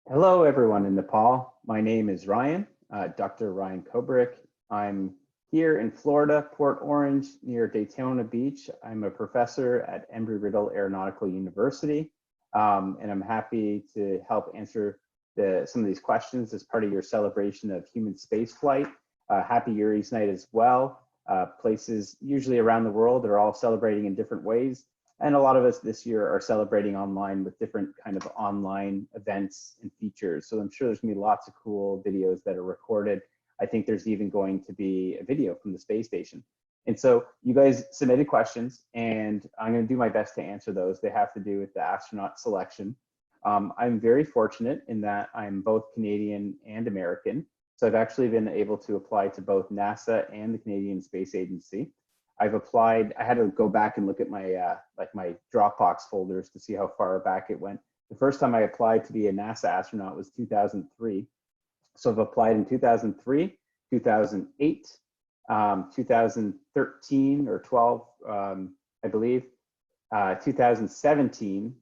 Hello, everyone in Nepal. My name is Ryan, Dr. Ryan Kobrick. I'm here in Florida, Port Orange, near Daytona Beach. I'm a professor at Embry-Riddle Aeronautical University, and I'm happy to help answer some of these questions as part of your celebration of human spaceflight. Happy Yuri's Night as well. Places usually around the world are all celebrating in different ways. And a lot of us this year are celebrating online with different kind of online events and features. So I'm sure there's gonna be lots of cool videos that are recorded. I think there's even going to be a video from the space station. And so you guys submitted questions and I'm gonna do my best to answer those. They have to do with the astronaut selection. I'm very fortunate in that I'm both Canadian and American. So I've actually been able to apply to both NASA and the Canadian Space Agency. I've applied, I had to go back and look at my my Dropbox folders to see how far back it went. The first time I applied to be a NASA astronaut was 2003. So I've applied in 2003, 2008, 2013 or 12, I believe, 2017,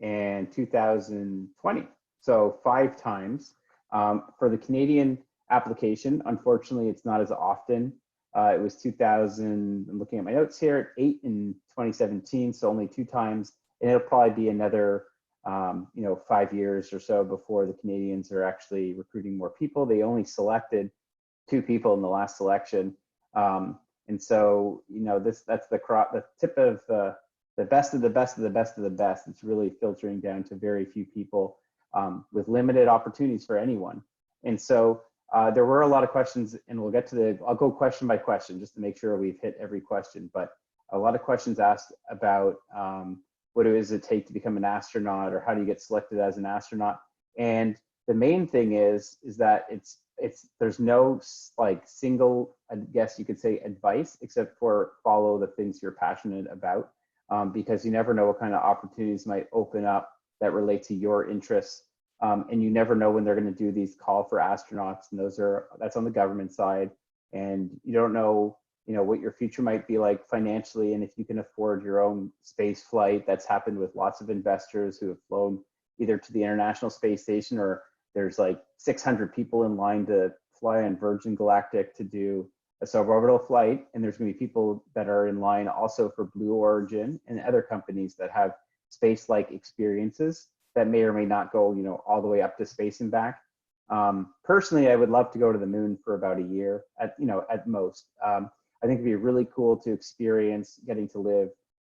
and 2020. So 5 times. For the Canadian application, unfortunately, it's not as often. It was 2000, I'm looking at my notes here, 8 in 2017, so only 2 times. And it'll probably be another, 5 years or so before the Canadians are actually recruiting more people. They only selected 2 people in the last selection. And so, that's the tip of the best of the best of the best of the best. It's really filtering down to very few people with limited opportunities for anyone. And so, there were a lot of questions, and we'll get to I'll go question by question just to make sure we've hit every question, but a lot of questions asked about what does it take to become an astronaut, or how do you get selected as an astronaut? And the main thing is that there's no single, I guess you could say, advice, except for follow the things you're passionate about, because you never know what kind of opportunities might open up that relate to your interests. And you never know when they're going to do these call for astronauts, and that's on the government side. And you don't know, what your future might be like financially, and if you can afford your own space flight. That's happened with lots of investors who have flown either to the International Space Station, or there's like 600 people in line to fly on Virgin Galactic to do a suborbital flight, and there's going to be people that are in line also for Blue Origin and other companies that have space-like experiences that may or may not go, all the way up to space and back. Personally, I would love to go to the moon for about a year at most. I think it'd be really cool to experience getting to live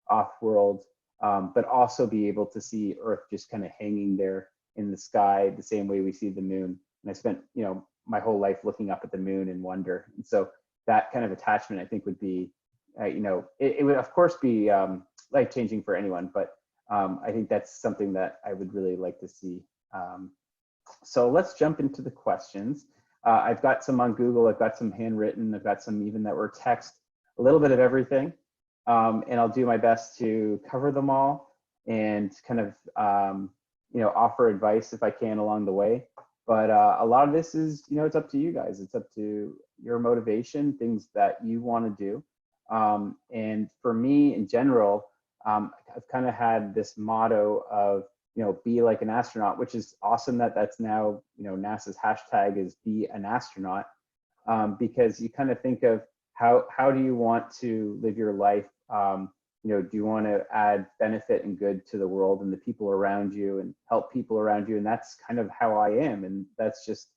off-world, but also be able to see Earth just kind of hanging there in the sky the same way we see the moon. And I spent, my whole life looking up at the moon in wonder. And so that kind of attachment, I think, would be, it would of course be life-changing for anyone, but I think that's something that I would really like to see. So let's jump into the questions. I've got some on Google, I've got some handwritten, I've got some even that were text, a little bit of everything. And I'll do my best to cover them all and kind of, offer advice if I can along the way. But a lot of this is, it's up to you guys. It's up to your motivation, things that you want to do. And for me in general, I've kind of had this motto of, be like an astronaut, which is awesome that that's now, NASA's hashtag is be an astronaut, because you kind of think of how do you want to live your life? Do you want to add benefit and good to the world and the people around you and help people around you? And that's kind of how I am. And that's just,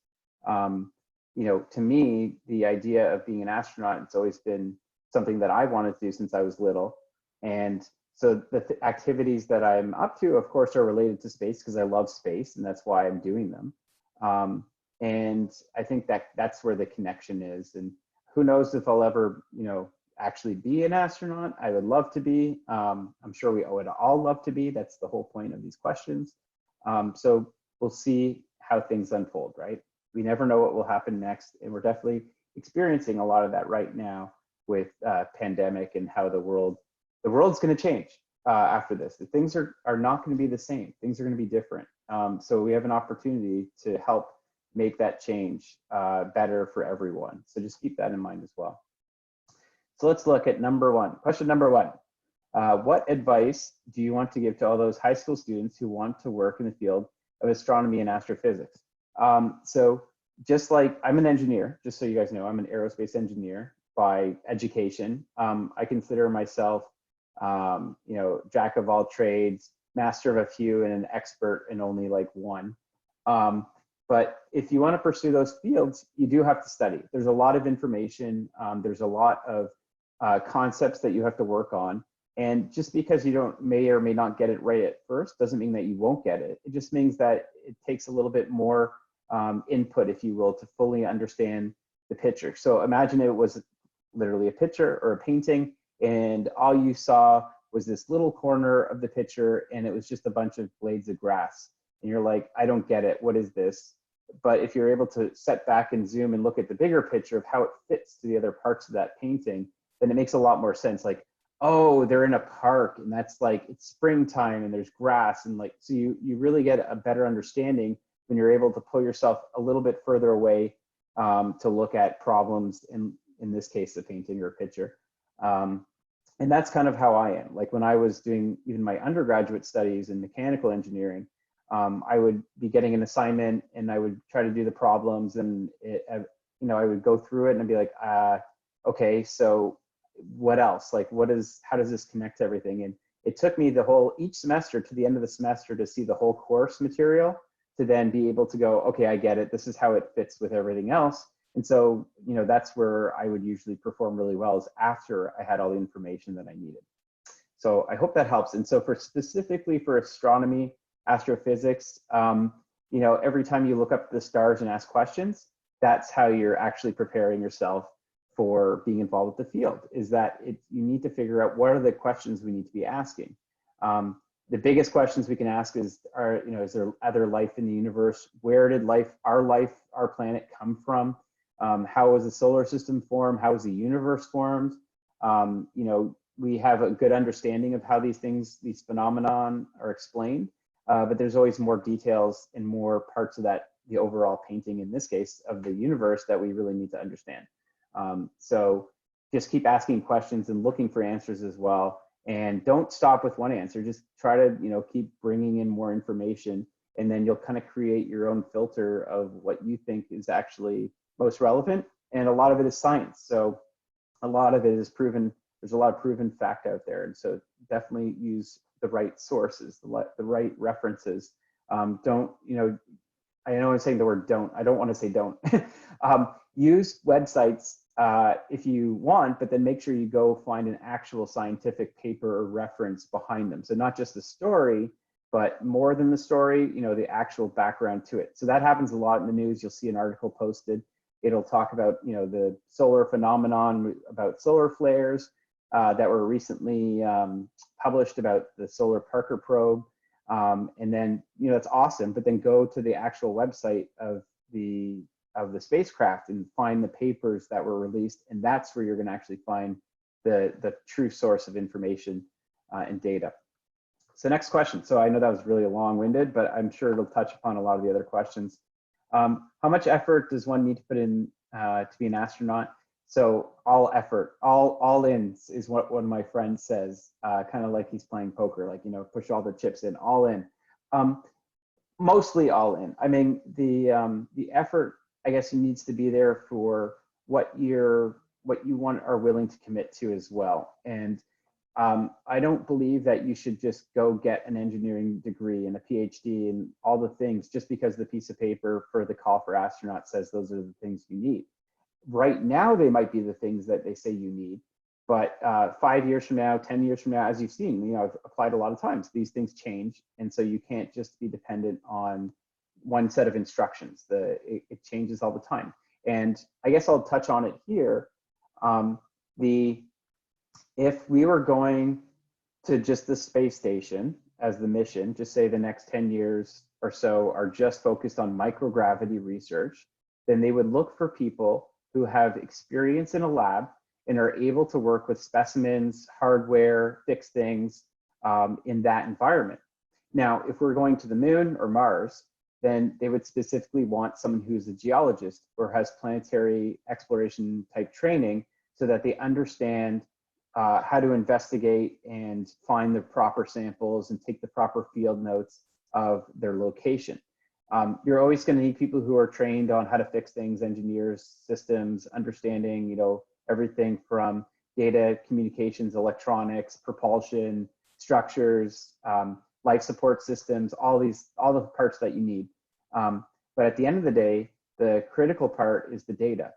to me, the idea of being an astronaut, it's always been something that I wanted to do since I was little. And so the activities that I'm up to, of course, are related to space because I love space, and that's why I'm doing them. And I think that's where the connection is. And who knows if I'll ever, actually be an astronaut. I would love to be. I'm sure we would all love to be. That's the whole point of these questions. So we'll see how things unfold, right? We never know what will happen next, and we're definitely experiencing a lot of that right now with pandemic and how the world's going to change after this. The things are not going to be the same. Things are going to be different. So we have an opportunity to help make that change better for everyone. So just keep that in mind as well. So let's look at question number one. What advice do you want to give to all those high school students who want to work in the field of astronomy and astrophysics. So just like I'm an engineer, just so you guys know, I'm an aerospace engineer by education. I consider myself, jack of all trades, master of a few, and an expert in only like one. But if you want to pursue those fields, you do have to study. There's a lot of information. There's a lot of concepts that you have to work on. And just because you may or may not get it right at first doesn't mean that you won't get it. It just means that it takes a little bit more input, if you will, to fully understand the picture. So imagine it was literally a picture or a painting, and all you saw was this little corner of the picture, and it was just a bunch of blades of grass. And you're like, I don't get it. What is this? But if you're able to set back and zoom and look at the bigger picture of how it fits to the other parts of that painting, then it makes a lot more sense. Like, oh, they're in a park, and that's like, it's springtime and there's grass, and like, so you really get a better understanding when you're able to pull yourself a little bit further away to look at problems, in this case, the painting or picture. And that's kind of how I am. Like when I was doing even my undergraduate studies in mechanical engineering, I would be getting an assignment and I would try to do the problems, and I would go through it and I'd be like, okay, so what else? Like, how does this connect to everything? And it took me each semester to the end of the semester to see the whole course material, to then be able to go, okay, I get it. This is how it fits with everything else. And so, that's where I would usually perform really well, is after I had all the information that I needed. So I hope that helps. And so specifically for astronomy, astrophysics, every time you look up the stars and ask questions, that's how you're actually preparing yourself for being involved with the field, is that you need to figure out what are the questions we need to be asking. The biggest questions we can ask is there other life in the universe? Where did our planet come from? How was the solar system formed? How was the universe formed? We have a good understanding of how these phenomenon are explained, but there's always more details and more parts of the overall painting, in this case, of the universe, that we really need to understand. So just keep asking questions and looking for answers as well. And don't stop with one answer. Just try to, keep bringing in more information, and then you'll kind of create your own filter of what you think is actually most relevant. And a lot of it is science. So a lot of it is proven. There's a lot of proven fact out there. And so definitely use the right sources, the right references. Don't, I know I'm saying the word don't. I don't want to say don't. Use websites if you want, but then make sure you go find an actual scientific paper or reference behind them. So not just the story, but more than the story, the actual background to it. So that happens a lot in the news. You'll see an article posted. It'll talk about, the solar phenomenon, about solar flares that were recently published about the solar Parker probe. And then, it's awesome, but then go to the actual website of the spacecraft and find the papers that were released. And that's where you're going to actually find the true source of information and data. So next question. So I know that was really long-winded, but I'm sure it'll touch upon a lot of the other questions. How much effort does one need to put in to be an astronaut? So all effort, all in is what one of my friends says, kind of like he's playing poker, like, push all the chips in, all in. Mostly all in. I mean, the effort, I guess, needs to be there for what you are willing to commit to as well. And I don't believe that you should just go get an engineering degree and a PhD and all the things just because the piece of paper for the call for astronauts says those are the things you need. Right now, they might be the things that they say you need, but 5 years from now, 10 years from now, as you've seen, I've applied a lot of times, these things change. And so you can't just be dependent on one set of instructions. It changes all the time. And I guess I'll touch on it here. If we were going to just the space station as the mission, just say the next 10 years or so are just focused on microgravity research, then they would look for people who have experience in a lab and are able to work with specimens, hardware, fix things in that environment. Now, if we're going to the moon or Mars, then they would specifically want someone who's a geologist or has planetary exploration type training so that they understand how to investigate and find the proper samples and take the proper field notes of their location. You're always going to need people who are trained on how to fix things, engineers, systems, understanding, everything from data, communications, electronics, propulsion, structures, life support systems, all the parts that you need. But at the end of the day, the critical part is the data.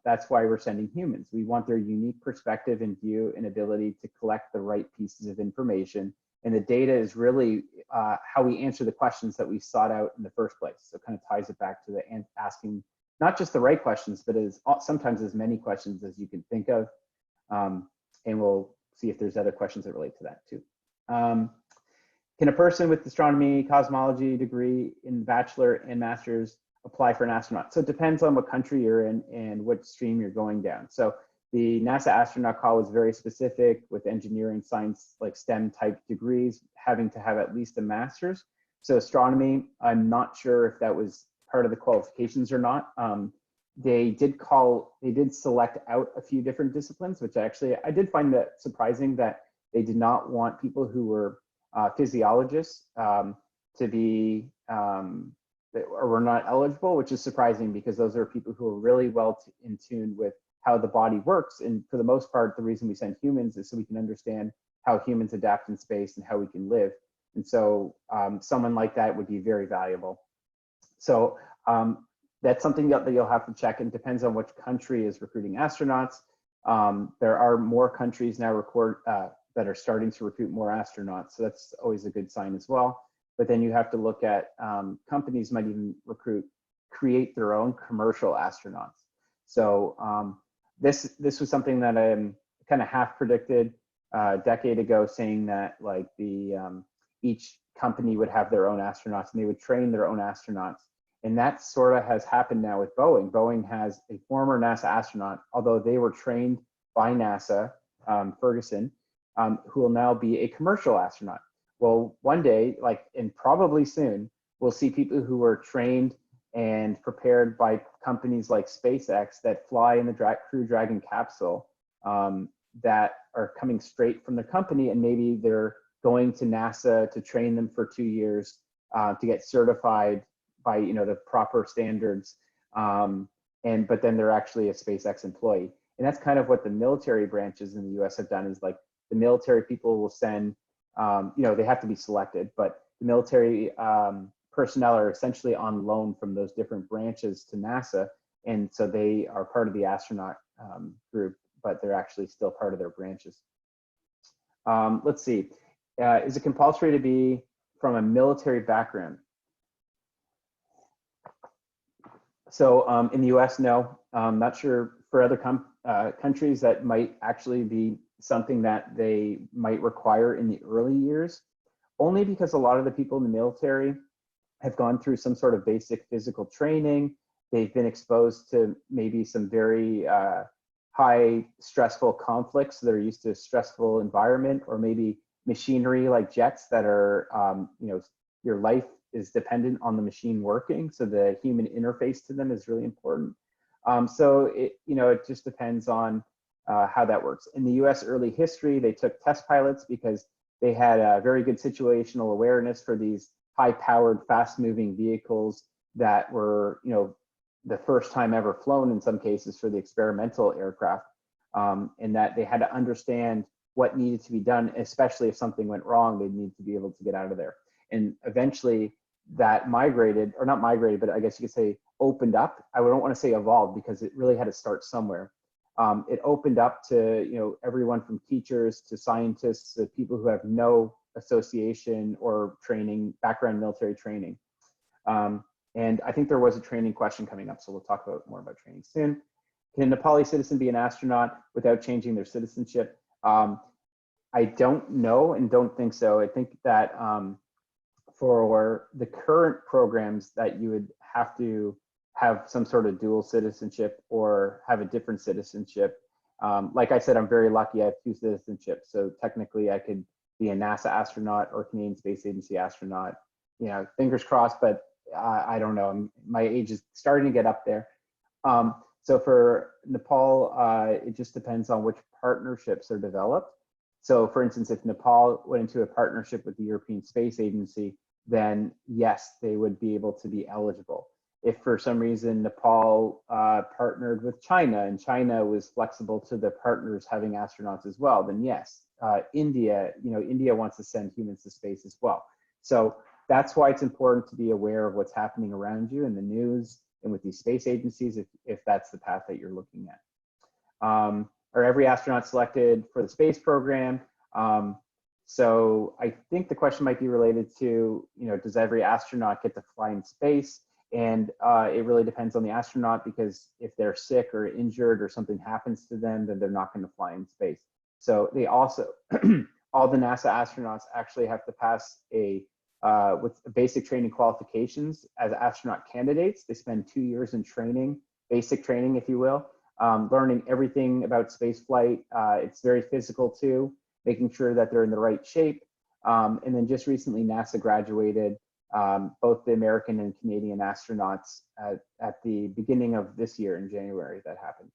That's why we're sending humans. We want their unique perspective and view and ability to collect the right pieces of information. And the data is really how we answer the questions that we sought out in the first place. So it kind of ties it back to the asking not just the right questions, but sometimes as many questions as you can think of. And we'll see if there's other questions that relate to that too. Can a person with astronomy, cosmology degree in bachelor and master's apply for an astronaut? So it depends on what country you're in and what stream you're going down. So the NASA astronaut call was very specific with engineering, science, like STEM type degrees, having to have at least a master's. So astronomy, I'm not sure if that was part of the qualifications or not. They did select out a few different disciplines, which I did find that surprising that they did not want people who were physiologists to be, or were not eligible, which is surprising because those are people who are really well in tune with how the body works. And for the most part, the reason we send humans is so we can understand how humans adapt in space and how we can live. And so someone like that would be very valuable. So that's something that you'll have to check, and depends on which country is recruiting astronauts. There are more countries now that are starting to recruit more astronauts. So that's always a good sign as well. But then you have to look at companies might even create their own commercial astronauts. So this was something that I kind of half predicted a decade ago, saying that like each company would have their own astronauts and they would train their own astronauts. And that sort of has happened now with Boeing. Boeing has a former NASA astronaut, although they were trained by NASA, Ferguson, who will now be a commercial astronaut. Well, one day, and probably soon, we'll see people who are trained and prepared by companies like SpaceX that fly in the Crew Dragon capsule that are coming straight from the company, and maybe they're going to NASA to train them for 2 years to get certified by the proper standards, but then they're actually a SpaceX employee. And that's kind of what the military branches in the US have done, is like the military people will send, they have to be selected, but the military personnel are essentially on loan from those different branches to NASA. And so they are part of the astronaut group, but they're actually still part of their branches. Let's see, is it compulsory to be from a military background? So in the US, no. I'm not sure for other countries that might actually be something that they might require in the early years, only because a lot of the people in the military have gone through some sort of basic physical training. They've been exposed to maybe some very high stressful conflicts. They're used to a stressful environment, or maybe machinery like jets that are, your life is dependent on the machine working. So the human interface to them is really important. So it just depends on how that works. In the US early history, they took test pilots because they had a very good situational awareness for these high-powered, fast-moving vehicles that were, the first time ever flown in some cases for the experimental aircraft, and that they had to understand what needed to be done, especially if something went wrong, they'd need to be able to get out of there. And eventually that migrated, or not migrated, but I guess you could say opened up. I don't want to say evolved, because it really had to start somewhere. It opened up to everyone from teachers to scientists to people who have no association or training background, military training. And I think there was a training question coming up, so we'll talk more about training soon. Can a Nepali citizen be an astronaut without changing their citizenship? I don't know and don't think so. I think that for the current programs that you would have to have some sort of dual citizenship or have a different citizenship. Like I said, I'm very lucky. I have 2 citizenships. So technically I could be a NASA astronaut or Canadian Space Agency astronaut, fingers crossed, but I don't know. My age is starting to get up there. So for Nepal, it just depends on which partnerships are developed. So for instance, if Nepal went into a partnership with the European Space Agency, then yes, they would be able to be eligible. If for some reason Nepal partnered with China and China was flexible to the partners having astronauts as well, then yes. India, India wants to send humans to space as well. So that's why it's important to be aware of what's happening around you in the news and with these space agencies, if that's the path that you're looking at. Are every astronaut selected for the space program? So I think the question might be related to, does every astronaut get to fly in space? And it really depends on the astronaut, because if they're sick or injured or something happens to them, then they're not going to fly in space. So they also, all the NASA astronauts actually have to pass with basic training qualifications as astronaut candidates. They spend 2 years in training, basic training, if you will, learning everything about space flight. It's very physical too, making sure that they're in the right shape. And then just recently, NASA graduated both the American and Canadian astronauts at the beginning of this year in January. That happened.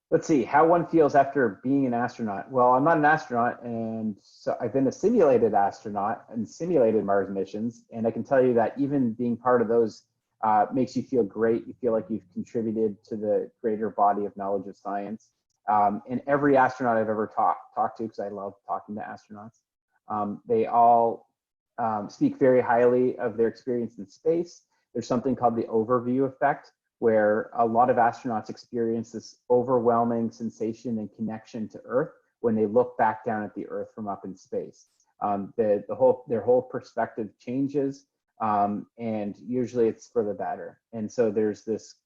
Let's see, how one feels after being an astronaut. Well, I'm not an astronaut, and so I've been a simulated astronaut and simulated Mars missions, and I can tell you that even being part of those makes you feel great. You feel like you've contributed to the greater body of knowledge of science. And every astronaut I've ever talked to, because I love talking to astronauts, they all speak very highly of their experience in space. There's something called the overview effect, where a lot of astronauts experience this overwhelming sensation and connection to Earth when they look back down at the Earth from up in space. Their whole perspective changes, and usually it's for the better. And so there's this,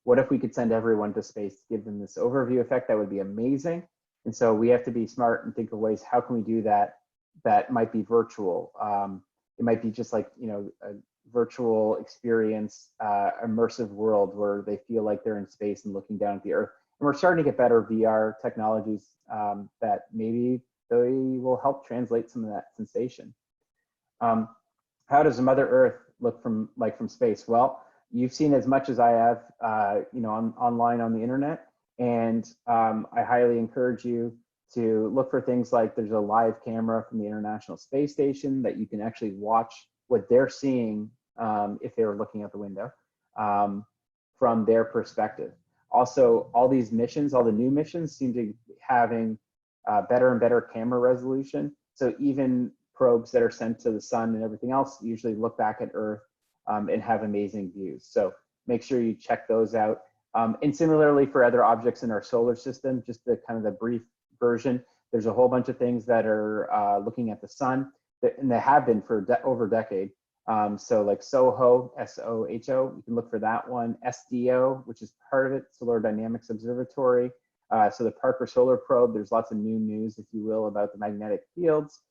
what if we could send everyone to space to give them this overview effect? That would be amazing. And so we have to be smart and think of ways, how can we do that? That might be virtual. It might be just like, a virtual experience, immersive world where they feel like they're in space and looking down at the Earth. And we're starting to get better VR technologies that maybe they will help translate some of that sensation. How does Mother Earth look from space? Well, you've seen as much as I have, online on the internet, and I highly encourage you to look for things like there's a live camera from the International Space Station that you can actually watch what they're seeing if they were looking out the window from their perspective. Also, all these missions, all the new missions seem to be having better and better camera resolution. So even probes that are sent to the sun and everything else usually look back at Earth and have amazing views. So make sure you check those out. And similarly for other objects in our solar system, just the kind of the brief version, there's a whole bunch of things that are looking at the sun, and they have been for over a decade. So like SOHO, S-O-H-O, you can look for that one. SDO, which is part of it, Solar Dynamics Observatory. So the Parker Solar Probe, there's lots of new news, if you will, about the magnetic fields.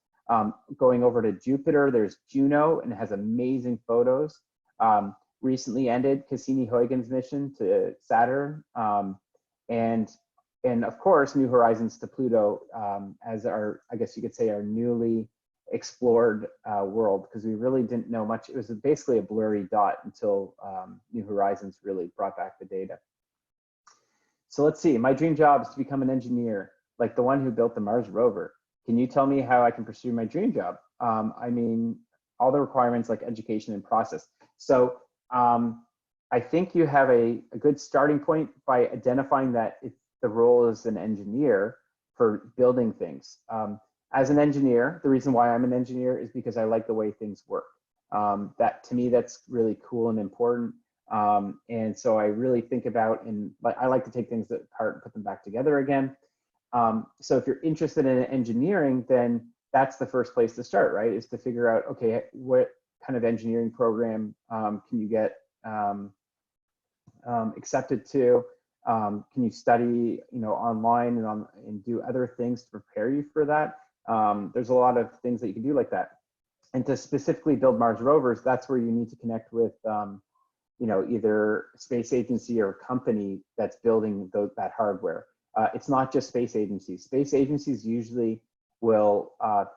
Going over to Jupiter, there's Juno, and it has amazing photos. Recently ended Cassini-Huygens mission to Saturn. And of course, New Horizons to Pluto as our, I guess you could say, our newly explored world, because we really didn't know much. It was basically a blurry dot until New Horizons really brought back the data. So let's see, my dream job is to become an engineer, like the one who built the Mars rover. Can you tell me how I can pursue my dream job? I mean, all the requirements like education and process. So I think you have a good starting point by identifying that the role is an engineer for building things. As an engineer, the reason why I'm an engineer is because I like the way things work. That to me, that's really cool and important. And so I really think about, I like to take things apart and put them back together again. So if you're interested in engineering, then that's the first place to start, right? Is to figure out, okay, what kind of engineering program can you get accepted to? Can you study, online and do other things to prepare you for that? There's a lot of things that you can do like that. And to specifically build Mars rovers, that's where you need to connect with, either space agency or company that's building that hardware. It's not just space agencies. Space agencies usually will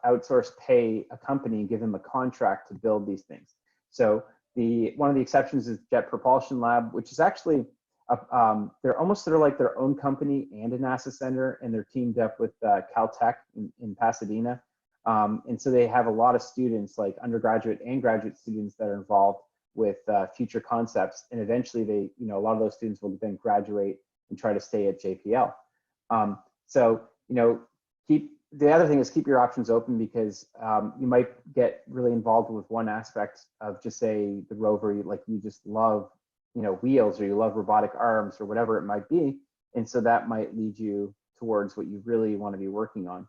outsource, pay a company and give them a contract to build these things. So one of the exceptions is Jet Propulsion Lab, which is actually they're like their own company and a NASA center, and they're teamed up with Caltech in Pasadena. And so they have a lot of students, like undergraduate and graduate students, that are involved with future concepts. And eventually they, a lot of those students will then graduate and try to stay at JPL. So, the other thing is keep your options open, because you might get really involved with one aspect of, just say, the rover, like you just love, wheels, or you love robotic arms, or whatever it might be. And so that might lead you towards what you really want to be working on.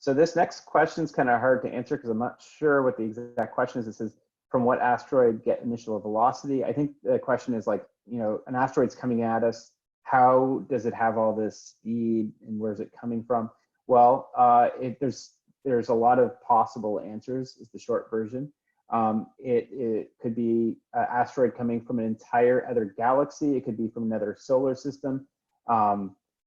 So this next question is kind of hard to answer because I'm not sure what the exact question is. It says, from what asteroid get initial velocity? I think the question is like, an asteroid's coming at us. How does it have all this speed, and where's it coming from? Well, there's a lot of possible answers, is the short version. It could be an asteroid coming from an entire other galaxy. It could be from another solar system.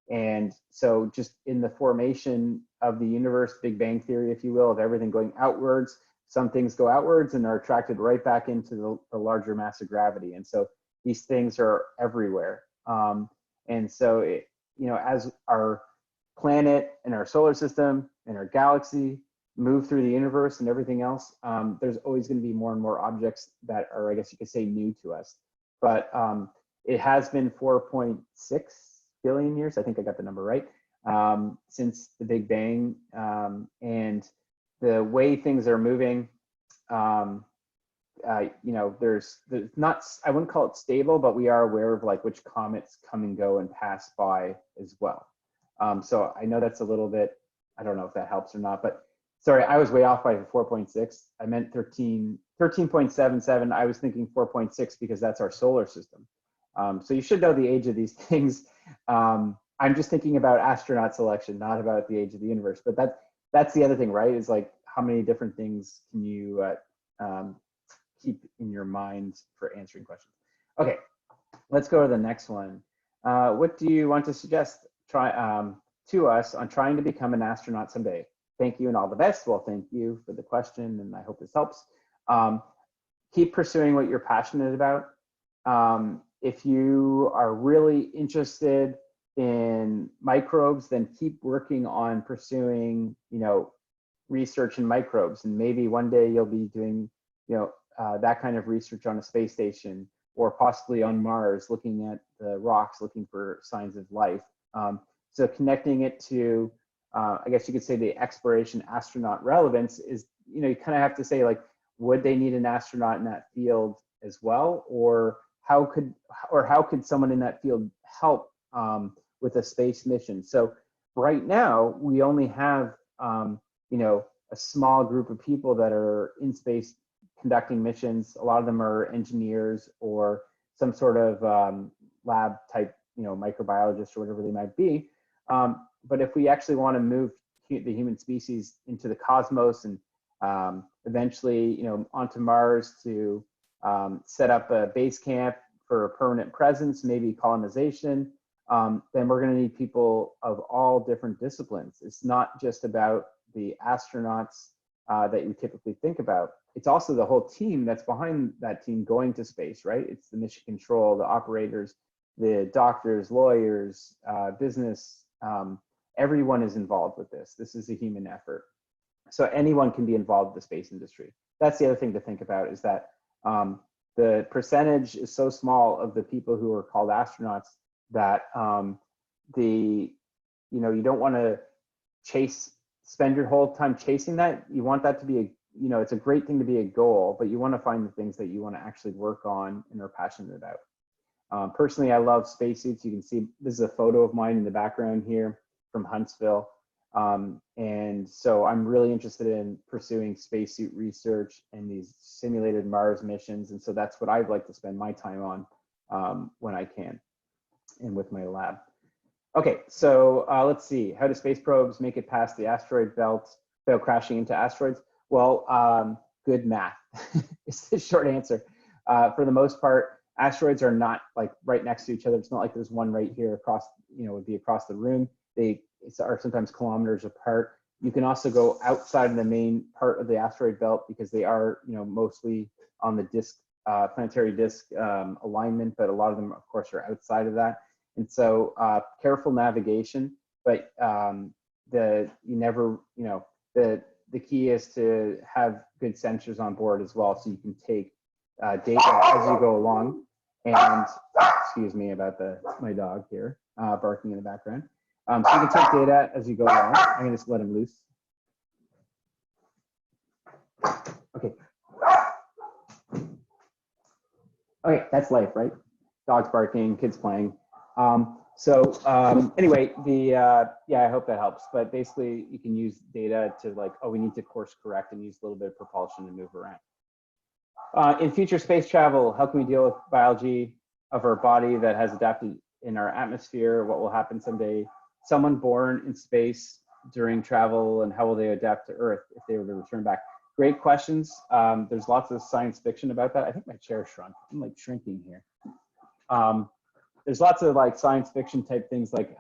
And so just in the formation of the universe, Big Bang Theory, if you will, of everything going outwards, some things go outwards and are attracted right back into the larger mass of gravity. And so these things are everywhere. And so, as our planet and our solar system and our galaxy move through the universe and everything else, there's always going to be more and more objects that are, I guess you could say, new to us. But it has been 4.6 billion years, I think I got the number right, since the Big Bang. And the way things are moving, there's not, I wouldn't call it stable, but we are aware of like which comets come and go and pass by as well. So I know that's a little bit, I don't know if that helps or not, but sorry, I was way off by 4.6. I meant 13.77. I was thinking 4.6 because that's our solar system. So you should know the age of these things. I'm just thinking about astronaut selection, not about the age of the universe. But that's the other thing, right? Is like, how many different things can you keep in your mind for answering questions? Okay, let's go to the next one. What do you want to suggest to us on trying to become an astronaut someday? Thank you and all the best. Well, thank you for the question, and I hope this helps. Keep pursuing what you're passionate about. If you are really interested in microbes, then keep working on pursuing, research in microbes. And maybe one day you'll be doing, that kind of research on a space station, or possibly on Mars, looking at the rocks, looking for signs of life. So connecting it to, I guess you could say, the exploration astronaut relevance is, you kind of have to say, like, would they need an astronaut in that field as well? Or how could someone in that field help with a space mission? So right now, we only have, a small group of people that are in space conducting missions. A lot of them are engineers or some sort of lab type, microbiologists or whatever they might be. But if we actually want to move the human species into the cosmos and eventually, onto Mars to set up a base camp for a permanent presence, maybe colonization, then we're going to need people of all different disciplines. It's not just about the astronauts that you typically think about. It's also the whole team that's behind that team going to space, right? It's the mission control, the operators, the doctors, lawyers, business. Everyone is involved with this. This is a human effort. So anyone can be involved with the space industry. That's the other thing to think about, is that the percentage is so small of the people who are called astronauts that you don't want to spend your whole time chasing that. You want that to be it's a great thing to be a goal, but you want to find the things that you want to actually work on and are passionate about. Personally, I love spacesuits. You can see this is a photo of mine in the background here from Huntsville. And so I'm really interested in pursuing spacesuit research and these simulated Mars missions. And so that's what I'd like to spend my time on when I can and with my lab. Okay, so let's see. How do space probes make it past the asteroid belt without crashing into asteroids? Well, good math is the short answer. For the most part, asteroids are not like right next to each other. It's not like there's one right here across, would be across the room. They are sometimes kilometers apart. You can also go outside of the main part of the asteroid belt because they are, mostly on the disk, planetary disk alignment, but a lot of them, of course, are outside of that. And so careful navigation, but the the key is to have good sensors on board as well, so you can take data as you go along. And excuse me about my dog here barking in the background. So you can take data as you go along. I'm gonna just let him loose. Okay. Okay, that's life, right? Dogs barking, kids playing. Anyway, yeah, I hope that helps. But basically, you can use data to like, oh, we need to course correct and use a little bit of propulsion to move around. In future space travel, how can we deal with biology of our body that has adapted in our atmosphere? What will happen someday? Someone born in space during travel, and how will they adapt to Earth if they were to return back? Great questions. There's lots of science fiction about that. I think my chair shrunk. I'm like shrinking here. There's lots of like science fiction type things like,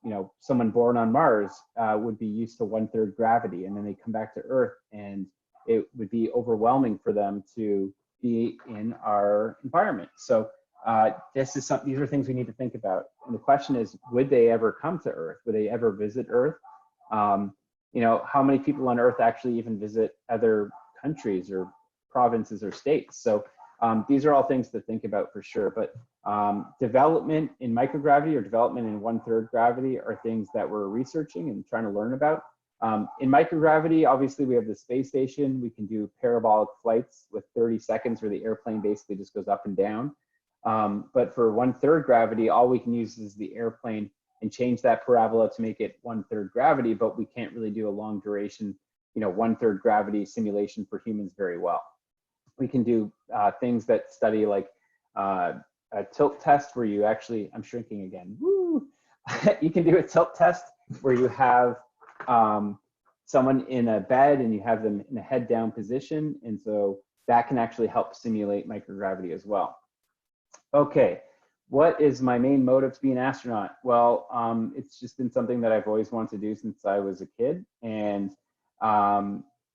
you know, someone born on Mars would be used to 1/3 gravity, and then they come back to Earth and it would be overwhelming for them to be in our environment. So these are things we need to think about. And the question is, would they ever come to Earth? Would they ever visit Earth? You know, how many people on Earth actually even visit other countries or provinces or states? So these are all things to think about for sure. But development in microgravity or development in 1/3 gravity are things that we're researching and trying to learn about. In microgravity, obviously we have the space station. We can do parabolic flights with 30 seconds where the airplane basically just goes up and down. But for 1/3 gravity, all we can use is the airplane and change that parabola to make it 1/3 gravity, but we can't really do a long duration, you know, 1/3 gravity simulation for humans very well. We can do things that study like a tilt test where you actually, I'm shrinking again, woo! You can do a tilt test where you have someone in a bed and you have them in a head down position. And so that can actually help simulate microgravity as well. Okay, what is my main motive to be an astronaut? Well, it's just been something that I've always wanted to do since I was a kid. And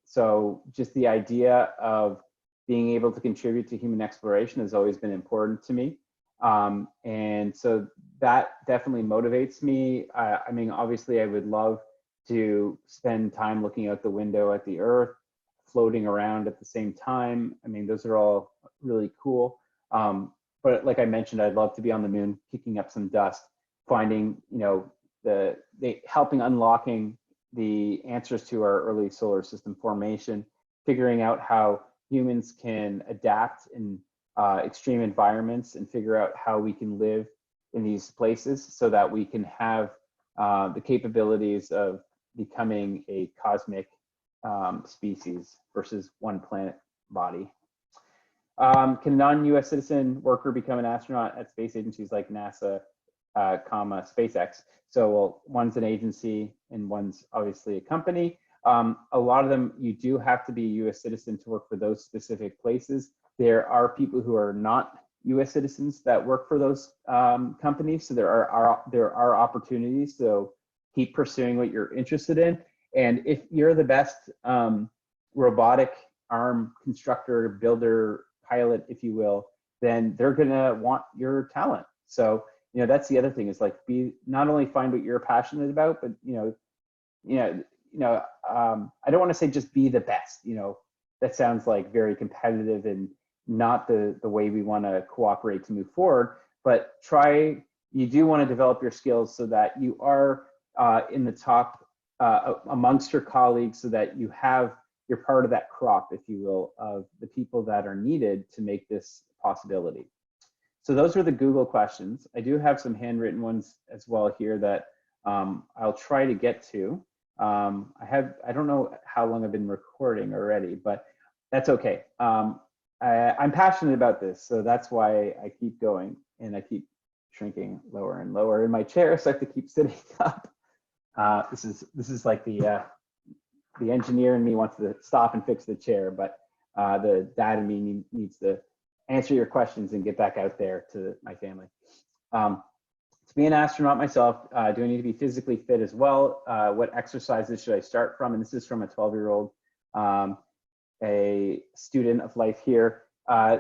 so just the idea of being able to contribute to human exploration has always been important to me. And so that definitely motivates me. I mean, obviously I would love to spend time looking out the window at the Earth, floating around at the same time. I mean, those are all really cool. But like I mentioned, I'd love to be on the moon, kicking up some dust, finding, you know, helping unlocking the answers to our early solar system formation, figuring out how humans can adapt in extreme environments and figure out how we can live in these places so that we can have the capabilities of becoming a cosmic species versus one planet body. Can a non-US citizen worker become an astronaut at space agencies like NASA, SpaceX? So well, one's an agency and one's obviously a company. A lot of them, you do have to be a US citizen to work for those specific places. There are people who are not US citizens that work for those companies. So there are opportunities. So keep pursuing what you're interested in. And if you're the best robotic arm constructor, builder, pilot, if you will, then they're gonna want your talent. So, you know, that's the other thing is like not only find what you're passionate about, but I don't want to say just be the best. You know, that sounds like very competitive and not the way we want to cooperate to move forward. But you do want to develop your skills so that you are in the top amongst your colleagues, so that you're part of that crop, if you will, of the people that are needed to make this possibility. So those are the Google questions. I do have some handwritten ones as well here that I'll try to get to. I don't know how long I've been recording already, but that's okay. I'm passionate about this, so that's why I keep going, and I keep shrinking lower and lower in my chair, so I have to keep sitting up. This is like the engineer in me wants to stop and fix the chair, but the dad in me needs to answer your questions and get back out there to my family. To be an astronaut myself, do I need to be physically fit as well? What exercises should I start from? And this is from a 12-year-old, a student of life here.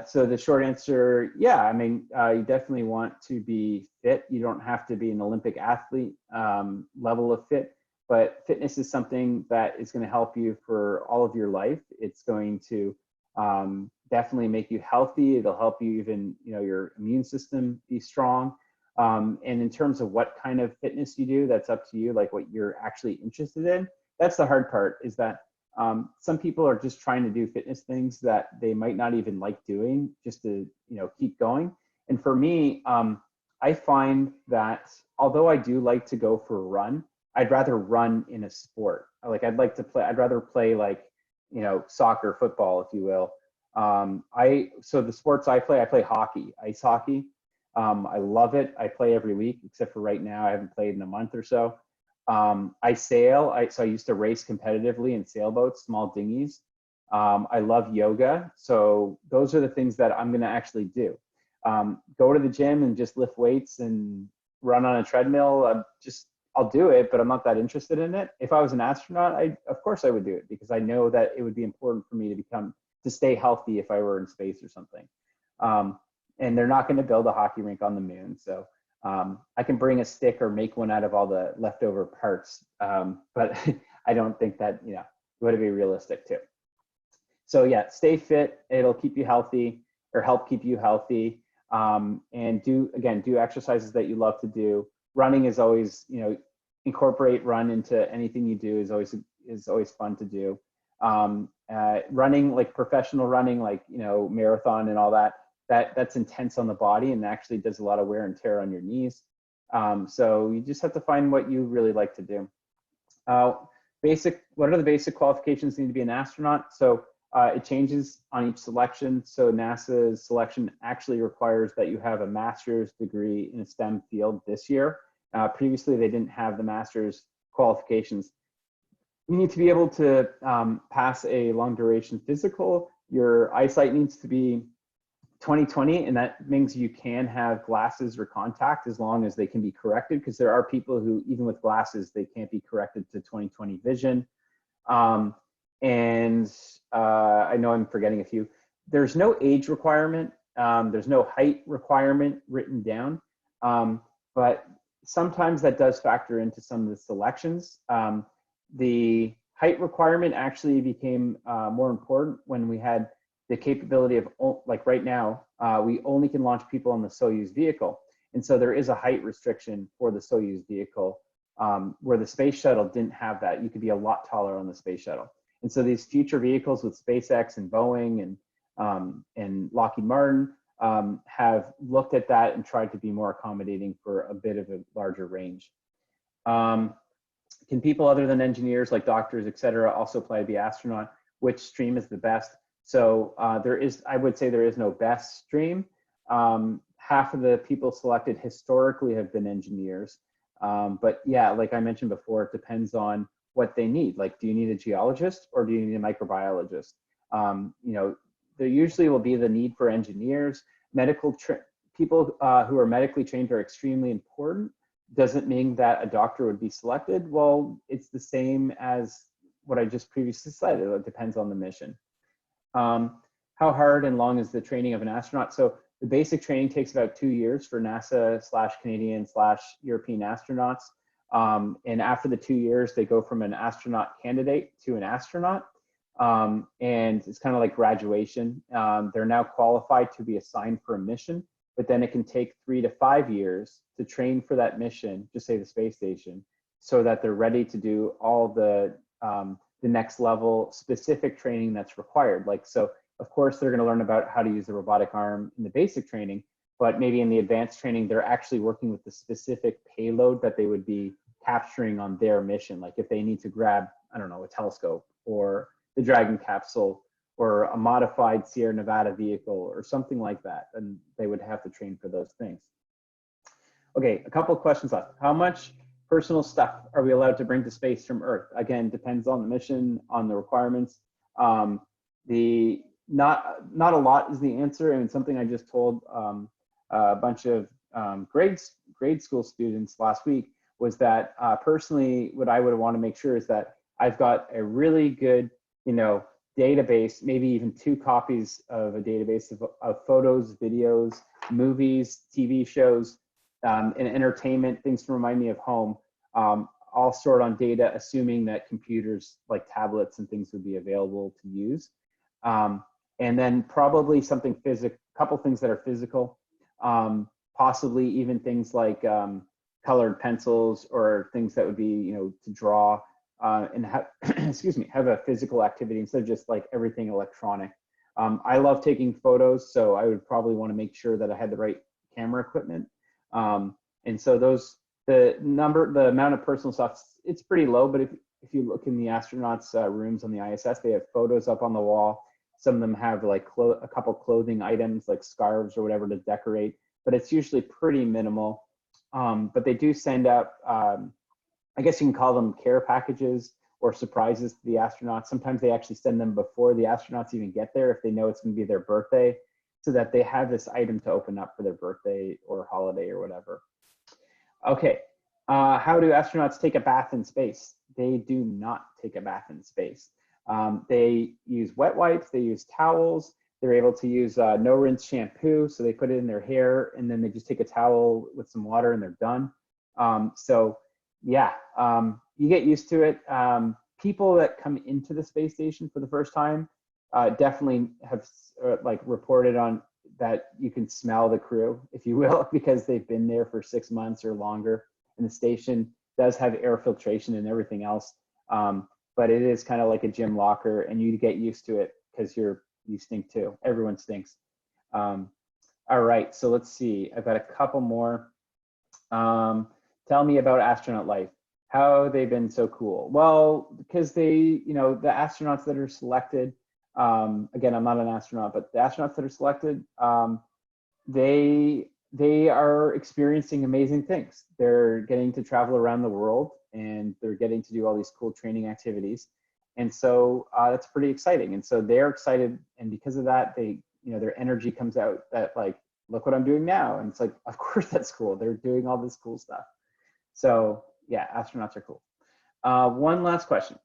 So the short answer, yeah, I mean, you definitely want to be fit. You don't have to be an Olympic athlete level of fit, but fitness is something that is going to help you for all of your life. It's going to definitely make you healthy. It'll help you even, your immune system be strong. And in terms of what kind of fitness you do, that's up to you, like what you're actually interested in. That's the hard part, is that some people are just trying to do fitness things that they might not even like doing, just to, keep going. And for me, I find that although I do like to go for a run, I'd rather run in a sport. I'd rather play like, soccer, football, if you will. So the sports I play hockey, ice hockey. I love it. I play every week, except for right now. I haven't played in a month or so. I sail. So I used to race competitively in sailboats, small dinghies. I love yoga. So those are the things that I'm going to actually do. Go to the gym and just lift weights and run on a treadmill. I'll do it, but I'm not that interested in it. If I was an astronaut, of course I would do it, because I know that it would be important for me to stay healthy if I were in space or something. And they're not going to build a hockey rink on the moon. So I can bring a stick or make one out of all the leftover parts. But I don't think that, would be realistic too. So yeah, stay fit. It'll keep you healthy, or help keep you healthy. And do exercises that you love to do. Running is always, incorporate run into anything you do is always fun to do. Running, like professional running, like, marathon and all that's intense on the body and actually does a lot of wear and tear on your knees. So you just have to find what you really like to do. What are the basic qualifications need to be an astronaut? So it changes on each selection. So NASA's selection actually requires that you have a master's degree in a STEM field this year. Previously, they didn't have the master's qualifications. You need to be able to pass a long duration physical. Your eyesight needs to be 20/20, and that means you can have glasses or contact as long as they can be corrected, because there are people who, even with glasses, they can't be corrected to 20/20 vision. I know I'm forgetting a few. There's no age requirement. There's no height requirement written down, but sometimes that does factor into some of the selections. The height requirement actually became more important when we had the capability of, like right now, we only can launch people on the Soyuz vehicle. And so there is a height restriction for the Soyuz vehicle, where the space shuttle didn't have that. You could be a lot taller on the space shuttle. And so these future vehicles with SpaceX and Boeing and Lockheed Martin have looked at that and tried to be more accommodating for a bit of a larger range. Can people other than engineers, like doctors, et cetera, also apply to be astronaut? Which stream is the best? So I would say there is no best stream. Half of the people selected historically have been engineers. But yeah, like I mentioned before, it depends on what they need. Like, do you need a geologist or do you need a microbiologist? There usually will be the need for engineers. People who are medically trained are extremely important. Doesn't mean that a doctor would be selected. Well, it's the same as what I just previously said. It depends on the mission. How hard and long is the training of an astronaut? So the basic training takes about 2 years for NASA/Canadian/European astronauts. And after the 2 years, they go from an astronaut candidate to an astronaut. And it's kind of like graduation. They're now qualified to be assigned for a mission, but then it can take 3 to 5 years to train for that mission, just say the space station, so that they're ready to do all the next level specific training that's required. Like, so of course they're going to learn about how to use the robotic arm in the basic training, but maybe in the advanced training, they're actually working with the specific payload that they would be capturing on their mission. Like if they need to grab, I don't know, a telescope or the Dragon capsule or a modified Sierra Nevada vehicle or something like that, and they would have to train for those things. Okay, a couple of questions left. How much personal stuff are we allowed to bring to space from Earth? Again, depends on the mission, on the requirements. Not a lot is the answer, and something I just told a bunch of grade school students last week was that personally, what I would want to make sure is that I've got a really good, database, maybe even 2 copies of a database of photos, videos, movies, TV shows, and entertainment, things to remind me of home, all stored on data, assuming that computers like tablets and things would be available to use. And then probably something physical, couple things that are physical, possibly even things like colored pencils or things that would be, you know, to draw and have, excuse me, have a physical activity instead of just like everything electronic. I love taking photos, so I would probably want to make sure that I had the right camera equipment. And so the amount of personal stuff, it's pretty low, but if you look in the astronauts' rooms on the ISS, they have photos up on the wall. Some of them have like a couple clothing items like scarves or whatever to decorate, but it's usually pretty minimal. But they do send out, I guess you can call them care packages or surprises to the astronauts. Sometimes they actually send them before the astronauts even get there if they know it's going to be their birthday, so that they have this item to open up for their birthday or holiday or whatever. Okay, how do astronauts take a bath in space? They do not take a bath in space. They use wet wipes, they use towels, they're able to use no rinse shampoo, so they put it in their hair and then they just take a towel with some water and they're done. So yeah, you get used to it. People that come into the space station for the first time definitely have like reported on that you can smell the crew, if you will, because they've been there for 6 months or longer. And the station does have air filtration and everything else. But it is kind of like a gym locker, and you get used to it because you stink too. Everyone stinks. All right, so let's see. I've got a couple more. Tell me about astronaut life. How have they been so cool? Well, because they, you know, the astronauts that are selected, again, I'm not an astronaut, but the astronauts that are selected, they are experiencing amazing things. They're getting to travel around the world and they're getting to do all these cool training activities. And so that's pretty exciting. And so they're excited. And because of that, they, you know, their energy comes out that like, look what I'm doing now. And it's like, of course that's cool. They're doing all this cool stuff. So yeah, astronauts are cool. One last question.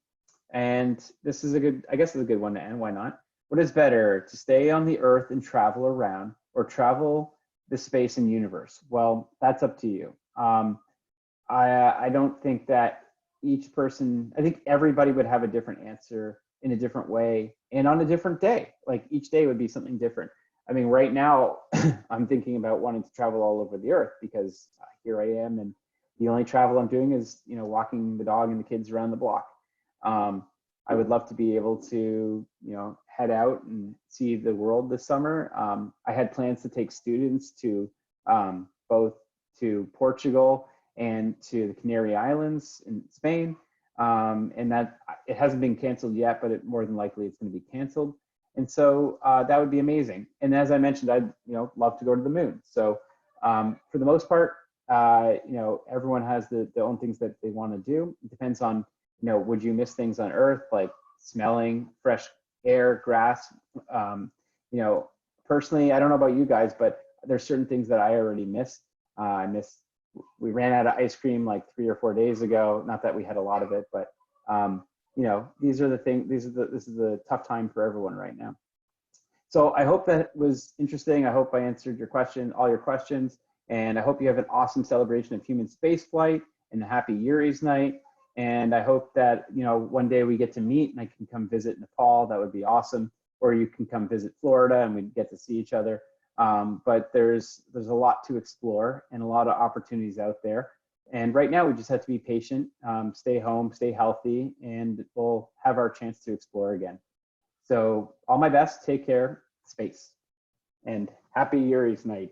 And this is a good, I guess it's a good one to end. Why not? What is better, to stay on the Earth and travel around, or travel the space and universe? Well, that's up to you. I don't think that each person, I think everybody would have a different answer in a different way and on a different day. Like each day would be something different. I mean, right now I'm thinking about wanting to travel all over the Earth because here I am, and the only travel I'm doing is, you know, walking the dog and the kids around the block. I would love to be able to, you know, head out and see the world this summer. I had plans to take students to both to Portugal and to the Canary Islands in Spain. And that it hasn't been canceled yet, but more than likely it's going to be canceled. And so that would be amazing. And as I mentioned, I'd, you know, love to go to the moon. So for the most part, you know, everyone has their own things that they want to do. It depends on, you know, would you miss things on Earth, like smelling fresh air, grass? You know, personally, I don't know about you guys, but there's certain things that I already missed. We ran out of ice cream like 3 or 4 days ago. Not that we had a lot of it, but you know, these are the things. This is the tough time for everyone right now. So I hope that was interesting. I hope I answered your question, all your questions, and I hope you have an awesome celebration of human spaceflight and a happy Yuri's night. And I hope that, you know, one day we get to meet and I can come visit Nepal. That would be awesome. Or you can come visit Florida and we get to see each other. But there's a lot to explore and a lot of opportunities out there. And right now we just have to be patient, stay home, stay healthy, and we'll have our chance to explore again. So all my best, take care, space, and happy Yuri's night.